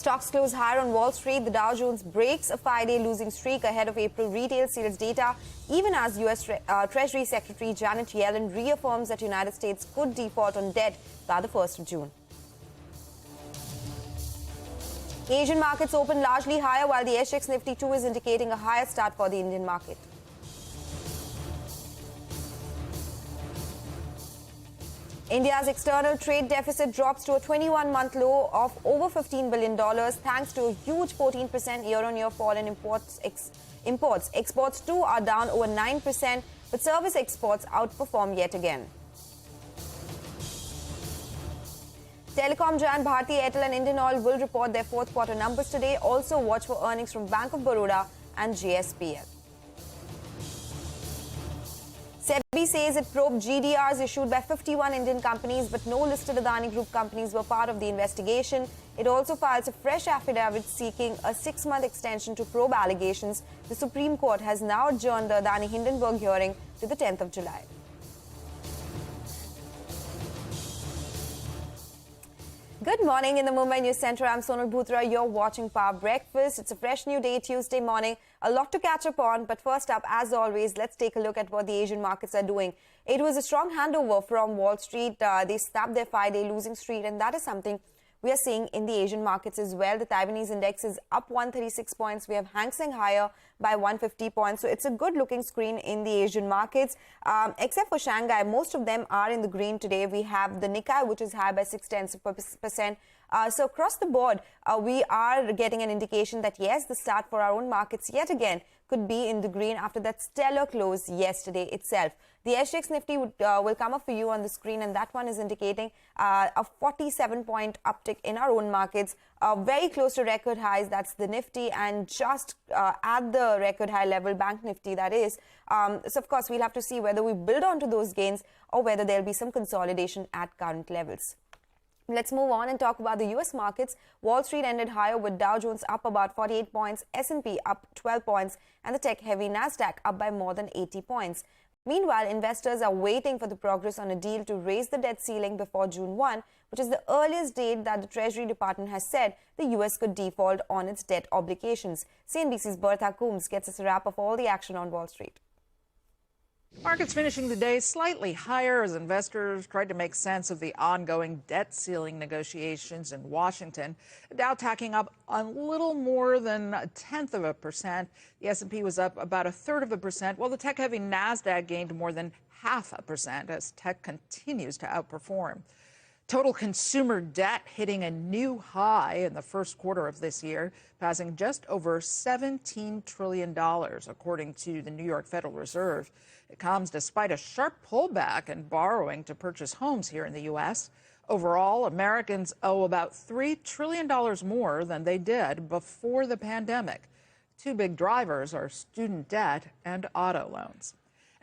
Stocks close higher on Wall Street. The Dow Jones breaks a 5-day losing streak ahead of April retail sales data, even as U.S. Treasury Secretary Janet Yellen reaffirms that the United States could default on debt by the 1st of June. Asian markets open largely higher, while the SGX Nifty 2 is indicating a higher start for the Indian market. India's external trade deficit drops to a 21-month low of over $15 billion thanks to a huge 14% year-on-year fall in imports. Exports too are down over 9%, but service exports outperform yet again. Telecom giant Bharti Airtel and Indian Oil will report their fourth quarter numbers today. Also watch for earnings from Bank of Baroda and JSPL. SEBI says it probed GDRs issued by 51 Indian companies, but no listed Adani Group companies were part of the investigation. It also files a fresh affidavit seeking a 6-month extension to probe allegations. The Supreme Court has now adjourned the Adani-Hindenburg hearing to the 10th of July. Good morning in the Mumbai News Center. I'm Sonal Bhutra. You're watching Power Breakfast. It's a fresh new day, Tuesday morning. A lot to catch up on. But first up, as always, let's take a look at what the Asian markets are doing. It was a strong handover from Wall Street. They snapped their 5-day losing streak, and that is something we are seeing in the Asian markets as well. The Taiwanese index is up 136 points. We have Hang Seng higher by 150 points. So it's a good-looking screen in the Asian markets. Except for Shanghai, most of them are in the green today. We have the Nikkei, which is high by 0.6%. So across the board, we are getting an indication that, yes, the start for our own markets yet again could be in the green after that stellar close yesterday itself. The SGX Nifty will come up for you on the screen, and that one is indicating a 47-point uptick in our own markets, very close to record highs. That's the Nifty, and just at the record high level, Bank Nifty, that is. So, of course, we'll have to see whether we build onto those gains or whether there'll be some consolidation at current levels. Let's move on and talk about the U.S. markets. Wall Street ended higher with Dow Jones up about 48 points, S&P up 12 points, and the tech-heavy Nasdaq up by more than 80 points. Meanwhile, investors are waiting for the progress on a deal to raise the debt ceiling before June 1, which is the earliest date that the Treasury Department has said the U.S. could default on its debt obligations. CNBC's Bertha Coombs gets us a wrap of all the action on Wall Street. Markets finishing the day slightly higher as investors tried to make sense of the ongoing debt ceiling negotiations in Washington. The Dow tacking up a little more than 0.1%. The S&P was up about 1/3%, while the tech-heavy Nasdaq gained more than 0.5% as tech continues to outperform. Total consumer debt hitting a new high in the first quarter of this year, passing just over $17 trillion, according to the New York Federal Reserve. It comes despite a sharp pullback in borrowing to purchase homes here in the U.S. Overall, Americans owe about $3 trillion more than they did before the pandemic. Two big drivers are student debt and auto loans.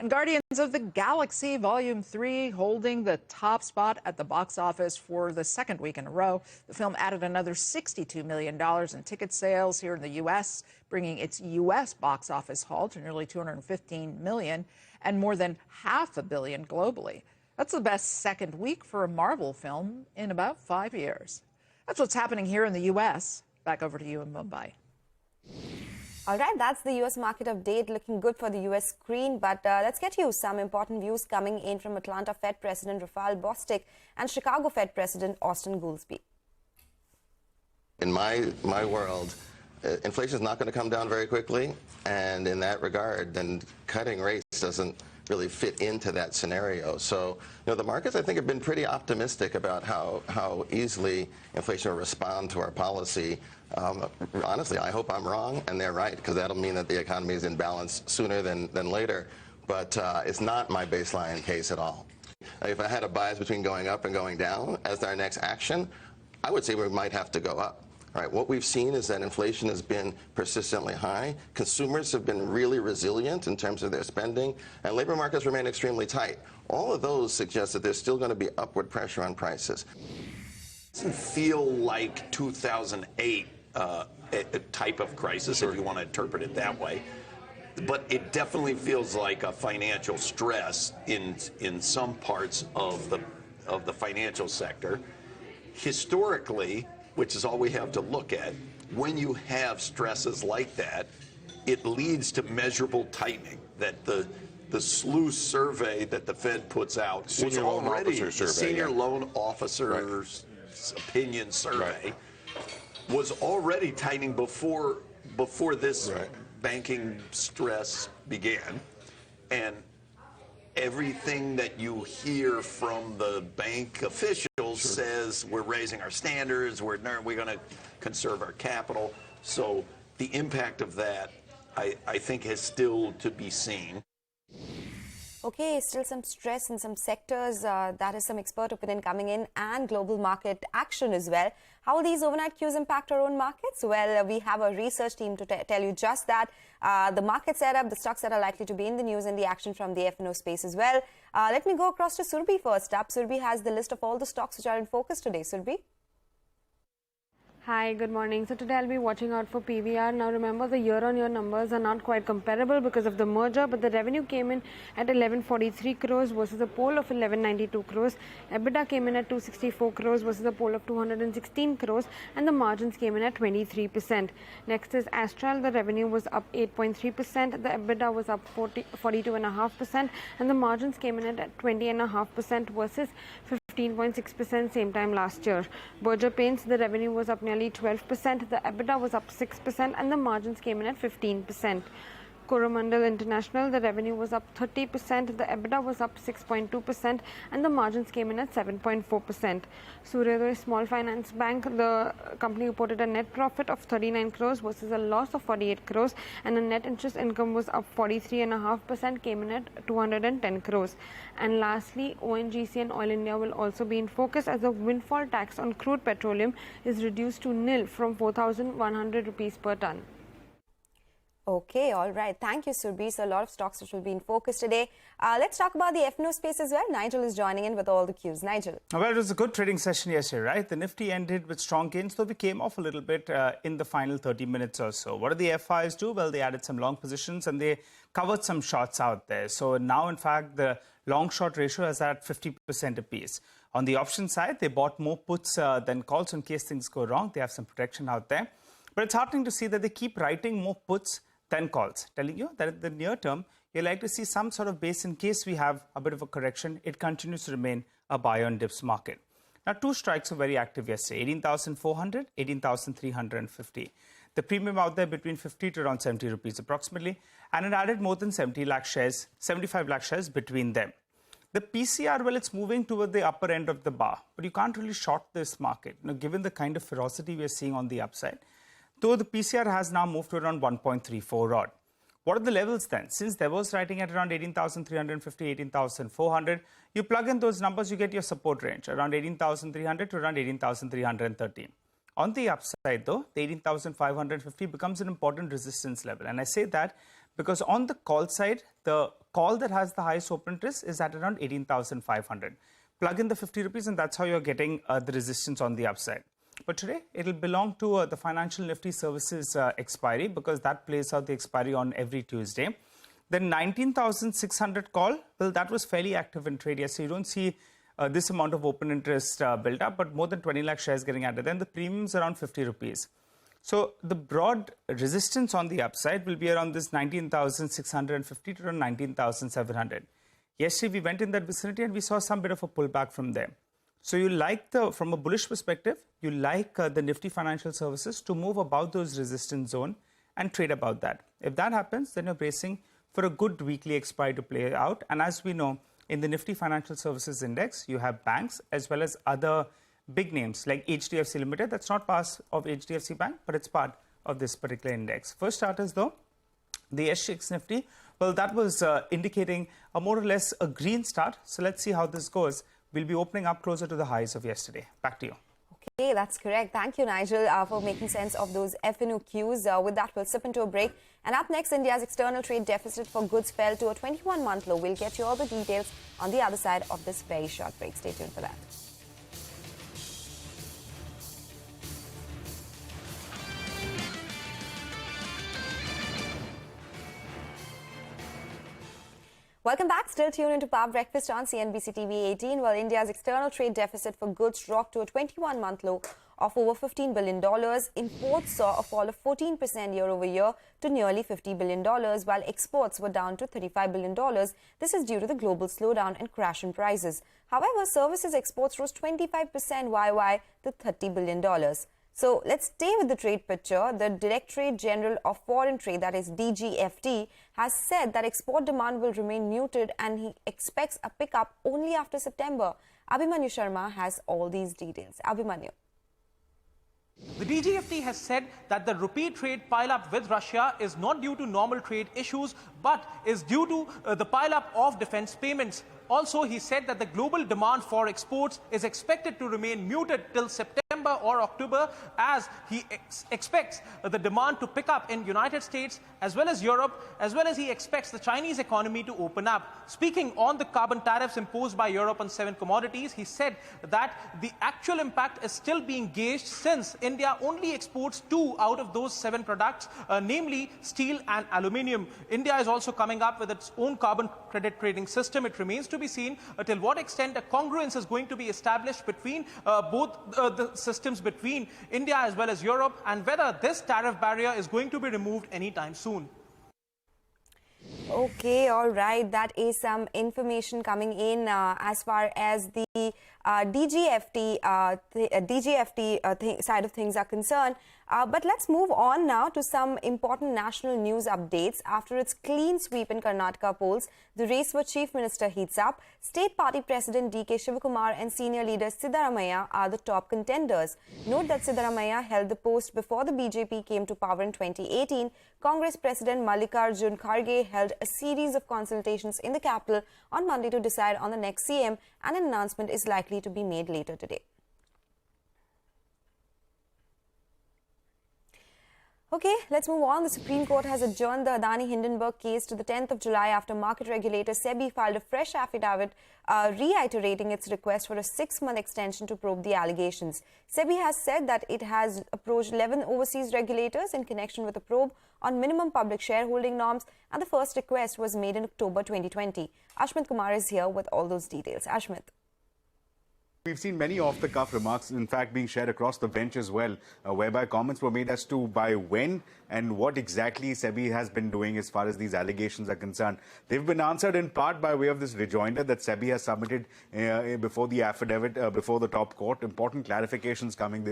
And Guardians of the Galaxy Volume 3 holding the top spot at the box office for the second week in a row. The film added another $62 million in ticket sales here in the U.S., bringing its U.S. box office haul to nearly $215 million and more than $500 million globally. That's the best second week for a Marvel film in about 5 years. That's what's happening here in the U.S. Back over to you in Mumbai. All right, that's the U.S. market update, looking good for the U.S. screen. But let's get you some important views coming in from Atlanta Fed President Raphael Bostic and Chicago Fed President Austin Goolsbee. In my world, inflation is not going to come down very quickly. And in that regard, then cutting rates doesn't really fit into that scenario. So, the markets, I think, have been pretty optimistic about how easily inflation will respond to our policy. Honestly, I hope I'm wrong and they're right, because that'll mean that the economy is in balance sooner than later. But it's not my baseline case at all. If I had a bias between going up and going down as our next action, I would say we might have to go up. All right, what we've seen is that inflation has been persistently high. Consumers have been really resilient in terms of their spending, and labor markets remain extremely tight. All of those suggest that there's still going to be upward pressure on prices. It doesn't feel like 2008 a type of crisis, if you want to interpret it that way. But it definitely feels like a financial stress in some parts of the financial sector. Historically, which is all we have to look at, when you have stresses like that, it leads to measurable tightening. That the SLOOS survey that the Fed puts out was already the senior loan officer's opinion survey was already tightening before this banking stress began, and everything that you hear from the bank officials says we're raising our standards, we're going to conserve our capital. So the impact of that, I think, has still to be seen. Okay, still some stress in some sectors. That is some expert opinion coming in, and global market action as well. How will these overnight cues impact our own markets? Well, we have a research team to tell you just that. The market setup, the stocks that are likely to be in the news, and the action from the F&O space as well. Let me go across to Surbhi first up. Surbhi has the list of all the stocks which are in focus today. Surbhi? Hi, good morning. So today I'll be watching out for PVR. Now remember, the year-on-year numbers are not quite comparable because of the merger, but the revenue came in at 1143 crores versus a poll of 1192 crores. EBITDA came in at 264 crores versus a poll of 216 crores, and the margins came in at 23%. Next is Astral. The revenue was up 8.3%, the EBITDA was up 42.5%, and the margins came in at 20.5% versus 15.6% same time last year. Berger Paints, the revenue was up nearly 12%, the EBITDA was up 6%, and the margins came in at 15%. Coromandel International, the revenue was up 30%, the EBITDA was up 6.2%, and the margins came in at 7.4%. Suryoday Small Finance Bank, the company reported a net profit of 39 crores versus a loss of 48 crores, and the net interest income was up 43.5%, came in at 210 crores. And lastly, ONGC and Oil India will also be in focus as the windfall tax on crude petroleum is reduced to nil from 4,100 rupees per ton. Okay, all right. Thank you, Surbhi. So a lot of stocks which will be in focus today. Let's talk about the F&O space as well. Nigel is joining in with all the cues. Nigel. Well, it was a good trading session yesterday, right? The Nifty ended with strong gains, though we came off a little bit in the final 30 minutes or so. What did the FIs do? Well, they added some long positions and they covered some shorts out there. So now, in fact, the long-short ratio is at 50% apiece. On the option side, they bought more puts than calls in case things go wrong. They have some protection out there. But it's heartening to see that they keep writing more puts than calls, telling you that in the near term, you like to see some sort of base in case we have a bit of a correction. It continues to remain a buy on dips market. Now, two strikes were very active yesterday, 18,400, 18,350. The premium out there between 50 to around 70 rupees approximately, and it added more than 70 lakh shares, 75 lakh shares between them. The PCR, well, it's moving toward the upper end of the bar, but you can't really short this market, given the kind of ferocity we're seeing on the upside. Though the PCR has now moved to around 1.34 odd. What are the levels then? Since there was writing at around 18,350, 18,400, you plug in those numbers, you get your support range, around 18,300 to around 18,313. On the upside though, the 18,550 becomes an important resistance level. And I say that because on the call side, the call that has the highest open interest is at around 18,500. Plug in the 50 rupees and that's how you're getting the resistance on the upside. But today, it will belong to the Financial Nifty Services expiry because that plays out the expiry on every Tuesday. The 19,600 call, well, that was fairly active in trade. Yes, so you don't see this amount of open interest built up, but more than 20 lakh shares getting added. Then the premiums around 50 rupees. So the broad resistance on the upside will be around this 19,650 to around 19,700. Yesterday, we went in that vicinity and we saw some bit of a pullback from there. So you like from a bullish perspective, you like the Nifty Financial Services to move above those resistance zone and trade about that. If that happens, then you're bracing for a good weekly expiry to play out. And as we know, in the Nifty Financial Services Index, you have banks as well as other big names like HDFC Limited. That's not part of HDFC Bank, but it's part of this particular index. For starters, though, the SGX Nifty, well, that was indicating a more or less a green start. So let's see how this goes. We'll be opening up closer to the highs of yesterday. Back to you. Okay, that's correct. Thank you, Nigel, for making sense of those F&O cues. With that, we'll slip into a break. And up next, India's external trade deficit for goods fell to a 21-month low. We'll get you all the details on the other side of this very short break. Stay tuned for that. Welcome back. Still tuned into Power Breakfast on CNBC-TV18. Well, India's external trade deficit for goods dropped to a 21-month low of over $15 billion. Imports saw a fall of 14% year-over-year to nearly $50 billion, while exports were down to $35 billion. This is due to the global slowdown and crash in prices. However, services exports rose 25% YY to $30 billion. So let's stay with the trade picture. The Directorate General of Foreign Trade, that is DGFT, has said that export demand will remain muted and he expects a pickup only after September. Abhimanyu Sharma has all these details. Abhimanyu. The DGFT has said that the rupee trade pile-up with Russia is not due to normal trade issues, but is due to the pile-up of defense payments. Also, he said that the global demand for exports is expected to remain muted till September or October, as he expects the demand to pick up in United States as well as Europe, as well as he expects the Chinese economy to open up. Speaking on the carbon tariffs imposed by Europe on 7 commodities, he said that the actual impact is still being gauged since India only exports 2 out of those 7 products, namely steel and aluminium. India is also coming up with its own carbon credit trading system. It remains to be seen till what extent a congruence is going to be established between both the systems between India as well as Europe, and whether this tariff barrier is going to be removed anytime soon. Okay, all right. That is some information coming in as far as the DGFT side of things are concerned. But let's move on now to some important national news updates. After its clean sweep in Karnataka polls, the race for Chief Minister heats up. State Party President D.K. Shivakumar and senior leader Siddaramaiah are the top contenders. Note that Siddaramaiah held the post before the BJP came to power in 2018. Congress President Mallikarjun Kharge held a series of consultations in the capital on Monday to decide on the next CM, and an announcement is likely to be made later today. Okay, let's move on. The Supreme Court has adjourned the Adani-Hindenburg case to the 10th of July after market regulator SEBI filed a fresh affidavit reiterating its request for a 6-month extension to probe the allegations. SEBI has said that it has approached 11 overseas regulators in connection with a probe on minimum public shareholding norms, and the first request was made in October 2020. Ashmit Kumar is here with all those details. Ashmit. We've seen many off-the-cuff remarks, in fact, being shared across the bench as well, whereby comments were made as to by when and what exactly SEBI has been doing as far as these allegations are concerned. They've been answered in part by way of this rejoinder that SEBI has submitted before the affidavit, before the top court. Important clarifications coming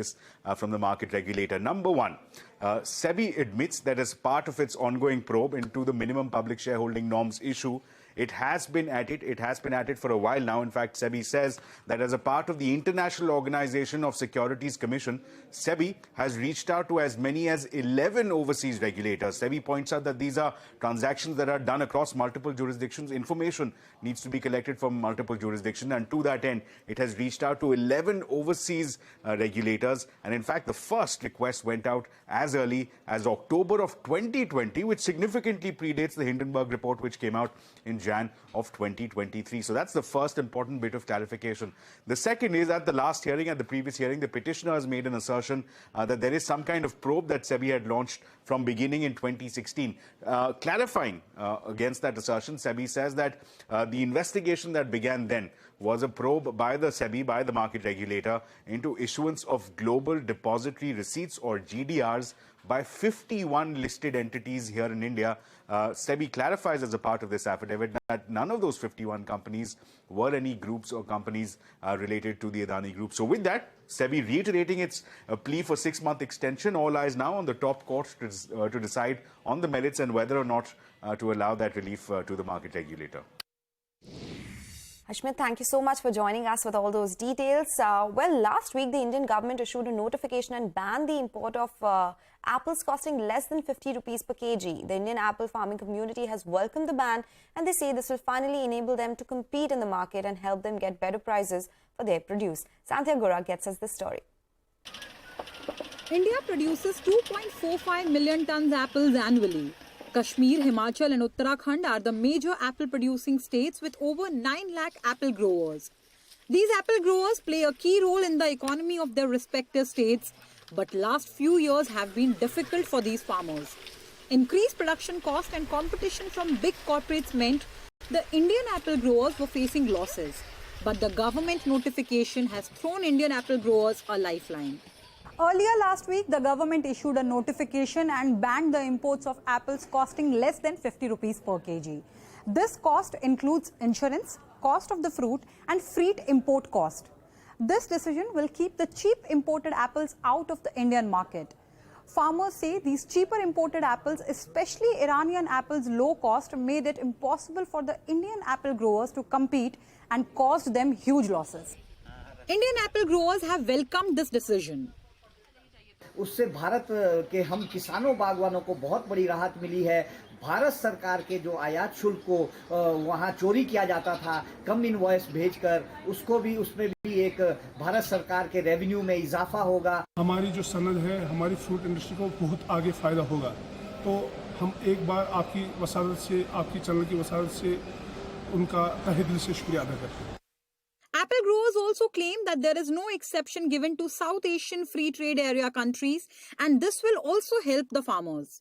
from the market regulator. Number one, SEBI admits that as part of its ongoing probe into the minimum public shareholding norms issue, it has been at it. It has been at it for a while now. In fact, SEBI says that as a part of the International Organization of Securities Commission, SEBI has reached out to as many as 11 overseas regulators. SEBI points out that these are transactions that are done across multiple jurisdictions. Information needs to be collected from multiple jurisdictions, and to that end, it has reached out to 11 overseas regulators. And in fact, the first request went out as early as October of 2020, which significantly predates the Hindenburg report, which came out in Jan of 2023. So that's the first important bit of clarification. The second is at the last hearing, at the previous hearing, the petitioner has made an assertion that there is some kind of probe that SEBI had launched from beginning in 2016. Clarifying against that assertion, SEBI says that the investigation that began then was a probe by the SEBI, by the market regulator, into issuance of global depository receipts or GDRs by 51 listed entities here in India. SEBI clarifies as a part of this affidavit that none of those 51 companies were any groups or companies related to the Adani Group. So with that, SEBI reiterating its plea for 6-month extension, all eyes now on the top court to decide on the merits and whether or not to allow that relief to the market regulator. Ashmit, thank you so much for joining us with all those details. Well, last week, the Indian government issued a notification and banned the import of apples costing less than 50 rupees per kg. The Indian apple farming community has welcomed the ban, and they say this will finally enable them to compete in the market and help them get better prices for their produce. Santhya Gora gets us this story. India produces 2.45 million tons apples annually. Kashmir, Himachal and Uttarakhand are the major apple producing states with over 9 lakh apple growers. These apple growers play a key role in the economy of their respective states, but last few years have been difficult for these farmers. Increased production cost and competition from big corporates meant the Indian apple growers were facing losses. But the government notification has thrown Indian apple growers a lifeline. Earlier last week, the government issued a notification and banned the imports of apples costing less than 50 rupees per kg. This cost includes insurance, cost of the fruit and freight import cost. This decision will keep the cheap imported apples out of the Indian market. Farmers say these cheaper imported apples, especially Iranian apples' low cost, made it impossible for the Indian apple growers to compete and caused them huge losses. Indian apple growers have welcomed this decision. उससे भारत के हम किसानों बागवानों को बहुत बड़ी राहत मिली है। भारत सरकार के जो आयात शुल्क को वहां चोरी किया जाता था कम इनवॉइस भेजकर, उसमें भी एक भारत सरकार के रेवेन्यू में इजाफा होगा। हमारी जो सनद है, हमारी फ्रूट इंडस्ट्री को बहुत आगे फायदा होगा। तो हम एक बार आपकी वसारत से, आपकी चैनल की वसारत से उनका तहे दिल से शुक्रिया अदा करते हैं। Apple growers also claim that there is no exception given to South Asian Free Trade Area countries, and this will also help the farmers.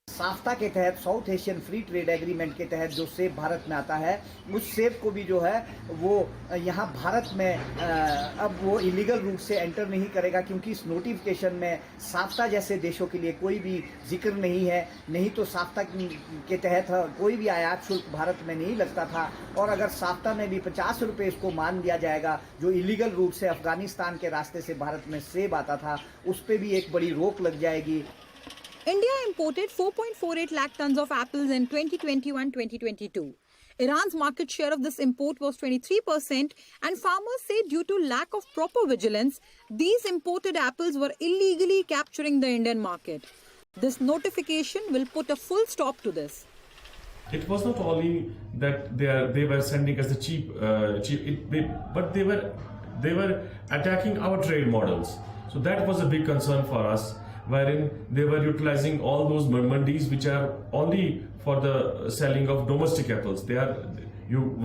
साफ्ता के तहत, south Asian free trade agreement के तहत जो सेब भारत में आता है, उस सेब को भी जो है वो यहाँ भारत में अब वो इलीगल रूट से एंटर नहीं करेगा, क्योंकि इस नोटिफिकेशन में साफ्ता जैसे देशों के लिए कोई भी जिक्र नहीं है। नहीं तो साफ्ता के तहत कोई भी आयात शुल्क भारत में नहीं लगता था, और अगर साफ्ता में भी 50 रुपये इसको मान दिया जाएगा, जो इलीगल रूट से अफगानिस्तान के रास्ते से भारत में सेब आता था, उस पर भी एक बड़ी रोक लग जाएगी। India imported 4.48 lakh tons of apples in 2021-2022. Iran's market share of this import was 23%, and farmers say due to lack of proper vigilance, these imported apples were illegally capturing the Indian market. This notification will put a full stop to this. It was not only that they were sending us the cheap, but they were attacking our trade models. So that was a big concern for us, wherein they were utilizing all those mandis which are only for the selling of domestic apples.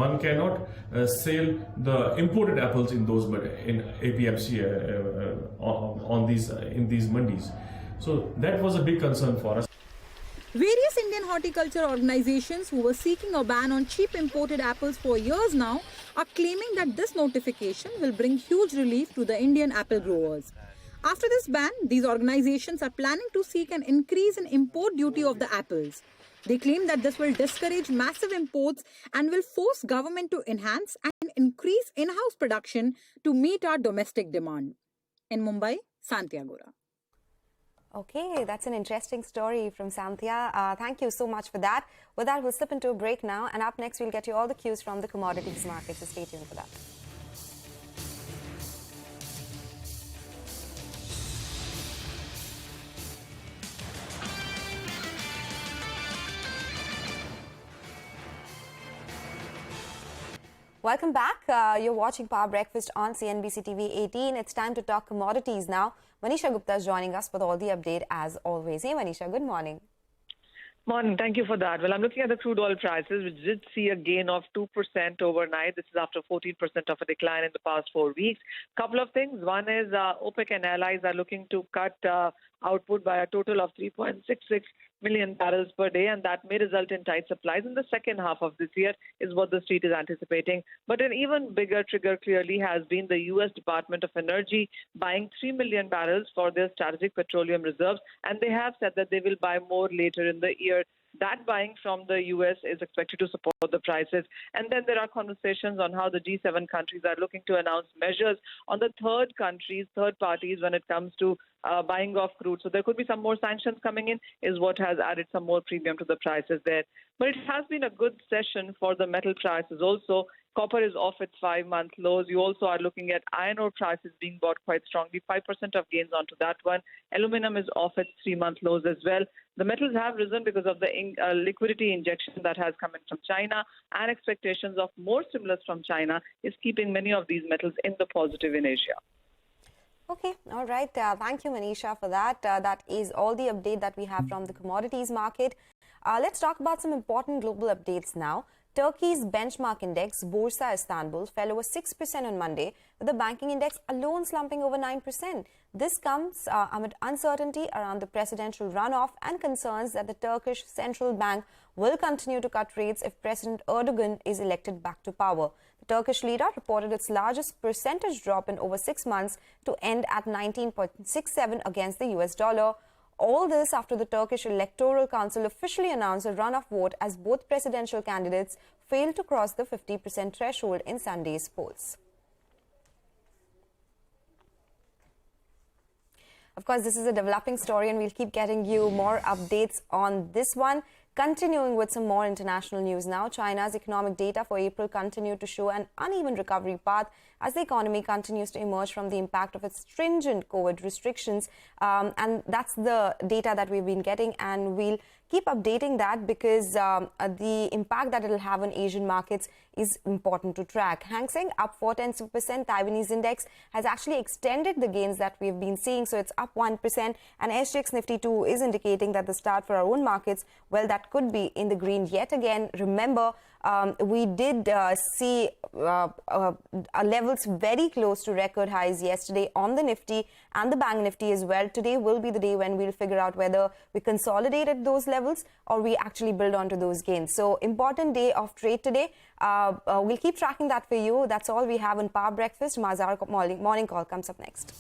One cannot sell the imported apples in those in APMC in these mandis. So that was a big concern for us. Various Indian horticulture organizations who were seeking a ban on cheap imported apples for years now are claiming that this notification will bring huge relief to the Indian apple growers. After this ban, these organizations are planning to seek an increase in import duty of the apples. They claim that this will discourage massive imports and will force government to enhance and increase in-house production to meet our domestic demand. In Mumbai, Santhya Gora. Okay, that's an interesting story from Santhya. Thank you so much for that. With that, we'll slip into a break now, and up next, we'll get you all the cues from the commodities market, so stay tuned for that. Welcome back. You're watching Power Breakfast on CNBC-TV18. It's time to talk commodities now. Manisha Gupta is joining us for all the update as always. Hey Manisha, good morning. Morning. Thank you for that. Well, I'm looking at the crude oil prices, which did see a gain of 2% overnight. This is after 14% of a decline in the past 4 weeks. Couple of things. One is OPEC and allies are looking to cut output by a total of 3.66 million barrels per day, and that may result in tight supplies in the second half of this year, is what the street is anticipating. But an even bigger trigger clearly has been the U.S. Department of Energy buying 3 million barrels for their strategic petroleum reserves, and they have said that they will buy more later in the year. That buying from the U.S. is expected to support the prices. And then there are conversations on how the G7 countries are looking to announce measures on the third parties when it comes to buying of crude. So there could be some more sanctions coming in, is what has added some more premium to the prices there. But it has been a good session for the metal prices also. Copper is off its 5-month lows. You also are looking at iron ore prices being bought quite strongly, 5% of gains onto that one. Aluminum is off its 3-month lows as well. The metals have risen because of the liquidity injection that has come in from China, and expectations of more stimulus from China is keeping many of these metals in the positive in Asia. Okay, all right. Thank you, Manisha, for that. That is all the update that we have from the commodities market. Let's talk about some important global updates now. Turkey's benchmark index, Borsa Istanbul, fell over 6% on Monday, with the banking index alone slumping over 9%. This comes amid uncertainty around the presidential runoff and concerns that the Turkish central bank will continue to cut rates if President Erdogan is elected back to power. The Turkish lira reported its largest percentage drop in over 6 months to end at 19.67 against the US dollar. All this after the Turkish Electoral Council officially announced a runoff vote as both presidential candidates failed to cross the 50% threshold in Sunday's polls. Of course, this is a developing story and we'll keep getting you more updates on this one. Continuing with some more international news now, China's economic data for April continued to show an uneven recovery path as the economy continues to emerge from the impact of its stringent COVID restrictions. And that's the data that we've been getting, and we'll keep updating that because the impact that it will have on Asian markets is important to track. Hang Seng up 0.4%. Taiwanese index has actually extended the gains that we've been seeing, so it's up 1%. And SGX Nifty 2 is indicating that the start for our own markets, well, that could be in the green yet again. Remember, we did see levels very close to record highs yesterday on the Nifty and the Bank Nifty as well. Today will be the day when we'll figure out whether we consolidated those levels or we actually build onto those gains. So important day of trade today. We'll keep tracking that for you. That's all we have on Power Breakfast. Mazar morning call comes up next.